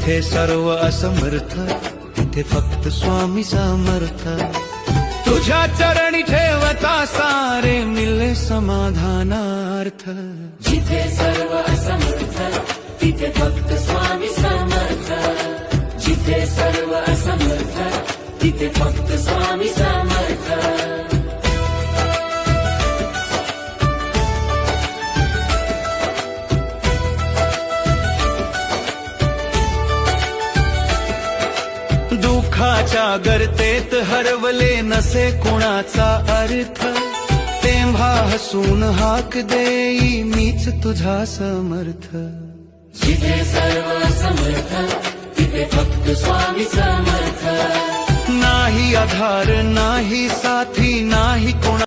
जिथे सर्व असमर्थ तिथे फक्त स्वामी समर्थ। तुझ्या चरणी ठेवता सारे मिले समाधानार्थ। जिथे सर्व असमर्थ तिथे फक्त स्वामी समर्थ। जिथे सर्व असमर्थ तिथे फक्त स्वामी समर्थ। दुःखाच्या गर्तेत हरवले नसे कुणाचा अर्थ, तेव्हा हसून हाक देई मीच तुझा समर्थ। जिथे सर्व समर्थ तिथे फक्त स्वामी समर्थ। नाही आधार नाही साथी नाही कोणा